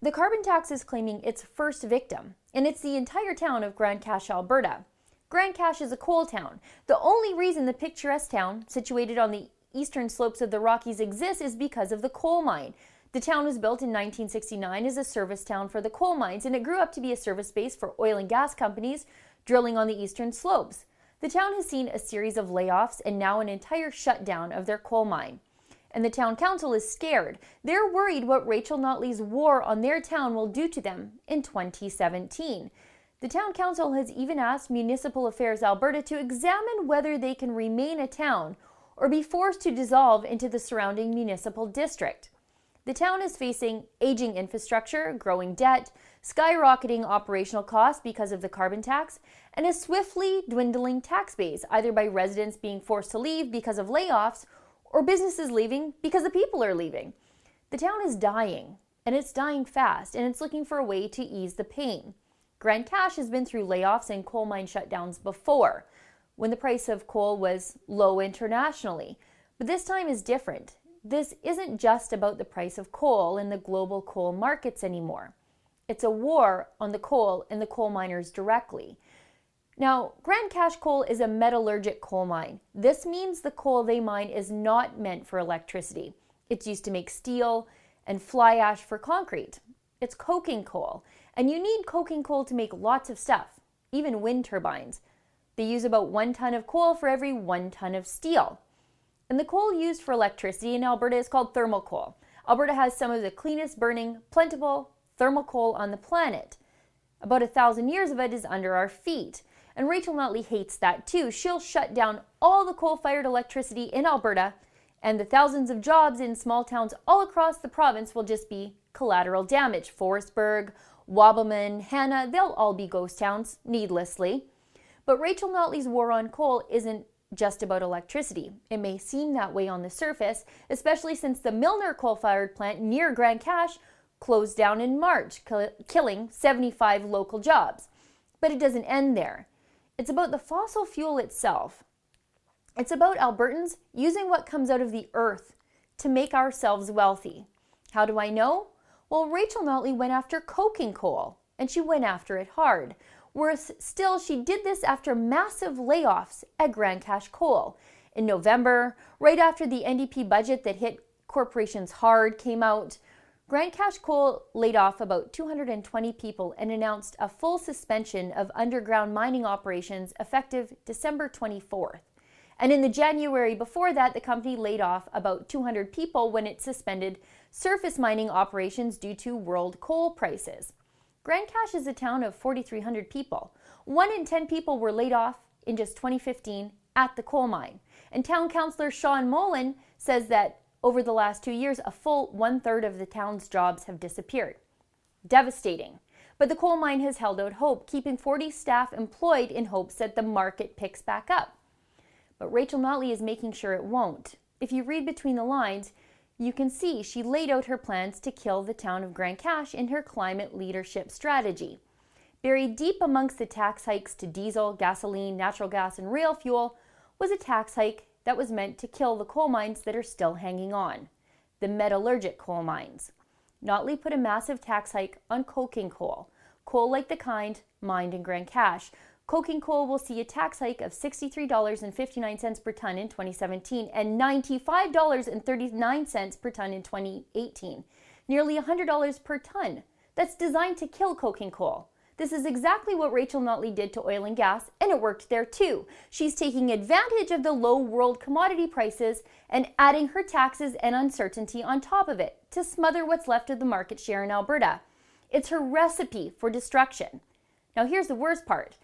The carbon tax is claiming its first victim, and it's the entire town of Grande Cache, Alberta. Grande Cache is a coal town. The only reason the picturesque town, situated on the eastern slopes of the Rockies, exists is because of the coal mine. The town was built in 1969 as a service town for the coal mines, and it grew up to be a service base for oil and gas companies drilling on the eastern slopes. The town has seen a series of layoffs and now an entire shutdown of their coal mine. And the town council is scared. They're worried what Rachel Notley's war on their town will do to them in 2017. The town council has even asked Municipal Affairs Alberta to examine whether they can remain a town or be forced to dissolve into the surrounding municipal district. The town is facing aging infrastructure, growing debt, skyrocketing operational costs because of the carbon tax, and a swiftly dwindling tax base, either by residents being forced to leave because of layoffs or businesses leaving because the people are leaving. The town is dying, and it's dying fast, and it's looking for a way to ease the pain. Grande Cache has been through layoffs and coal mine shutdowns before, when the price of coal was low internationally. But this time is different. This isn't just about the price of coal in the global coal markets anymore. It's a war on the coal and the coal miners directly. Now, Grande Cache coal is a metallurgic coal mine. This means the coal they mine is not meant for electricity. It's used to make steel and fly ash for concrete. It's coking coal, and you need coking coal to make lots of stuff, even wind turbines. They use about 1 ton of coal for every 1 ton of steel. And the coal used for electricity in Alberta is called thermal coal. Alberta has some of the cleanest burning, plentiful thermal coal on the planet. About 1,000 years of it is under our feet. And Rachel Notley hates that too. She'll shut down all the coal-fired electricity in Alberta, and the thousands of jobs in small towns all across the province will just be collateral damage. Forestburg, Wabamun, Hanna, they'll all be ghost towns, needlessly. But Rachel Notley's war on coal isn't just about electricity. It may seem that way on the surface, especially since the Milner coal-fired plant near Grande Cache closed down in March, killing 75 local jobs. But it doesn't end there. It's about the fossil fuel itself. It's about Albertans using what comes out of the earth to make ourselves wealthy. How do I know? Well, Rachel Notley went after coking coal, and she went after it hard. Worse still, she did this after massive layoffs at Grande Cache Coal. In November, right after the NDP budget that hit corporations hard came out, Grande Cache Coal laid off about 220 people and announced a full suspension of underground mining operations effective December 24th. And in the January before that, the company laid off about 200 people when it suspended surface mining operations due to world coal prices. Grande Cache is a town of 4,300 people. 1 in 10 people were laid off in just 2015 at the coal mine. And town councillor Sean Mullen says that over the last 2 years, a full 1/3 of the town's jobs have disappeared. Devastating. But the coal mine has held out hope, keeping 40 staff employed in hopes that the market picks back up. But Rachel Notley is making sure it won't. If you read between the lines, you can see she laid out her plans to kill the town of Grande Cache in her climate leadership strategy. Buried deep amongst the tax hikes to diesel, gasoline, natural gas, and rail fuel was a tax hike that was meant to kill the coal mines that are still hanging on, the metallurgic coal mines. Notley put a massive tax hike on coking coal, coal like the kind mined in Grande Cache. Coking coal will see a tax hike of $63.59 per ton in 2017 and $95.39 per ton in 2018, nearly $100 per ton. That's designed to kill coking coal. This is exactly what Rachel Notley did to oil and gas, and it worked there too. She's taking advantage of the low world commodity prices and adding her taxes and uncertainty on top of it to smother what's left of the market share in Alberta. It's her recipe for destruction. Now here's the worst part.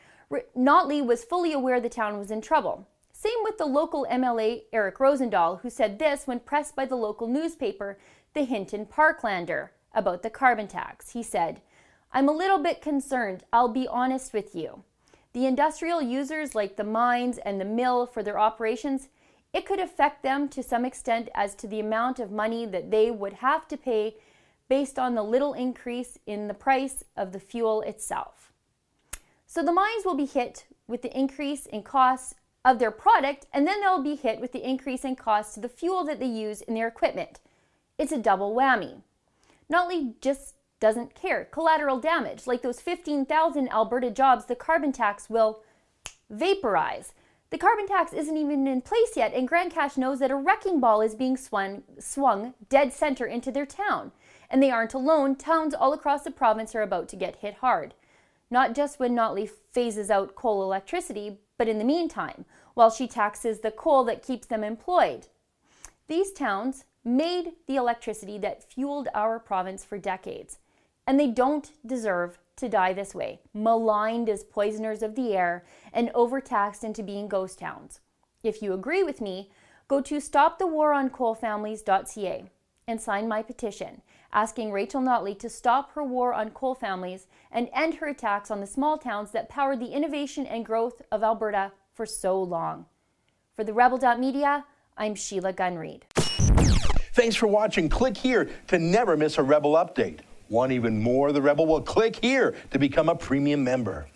Notley was fully aware the town was in trouble. Same with the local MLA Eric Rosendahl, who said this when pressed by the local newspaper, the Hinton Parklander, about the carbon tax. He said, "I'm a little bit concerned, I'll be honest with you. The industrial users like the mines and the mill for their operations, it could affect them to some extent as to the amount of money that they would have to pay based on the little increase in the price of the fuel itself." So the mines will be hit with the increase in costs of their product, and then they'll be hit with the increase in costs to the fuel that they use in their equipment. It's a double whammy. Notley just doesn't care. Collateral damage, like those 15,000 Alberta jobs the carbon tax will vaporize. The carbon tax isn't even in place yet, and Grande Cache knows that a wrecking ball is being swung dead center into their town. And they aren't alone. Towns all across the province are about to get hit hard. Not just when Notley phases out coal electricity, but in the meantime, while she taxes the coal that keeps them employed. These towns made the electricity that fueled our province for decades, and they don't deserve to die this way, maligned as poisoners of the air and overtaxed into being ghost towns. If you agree with me, go to stopthewaroncoalfamilies.ca and sign my petition, asking Rachel Notley to stop her war on coal families and end her attacks on the small towns that powered the innovation and growth of Alberta for so long. For the Rebel.media, I'm Sheila Gunn-Reid. Thanks for watching. Click here to never miss a Rebel update. Want even more of the Rebel? Well, click here to become a premium member.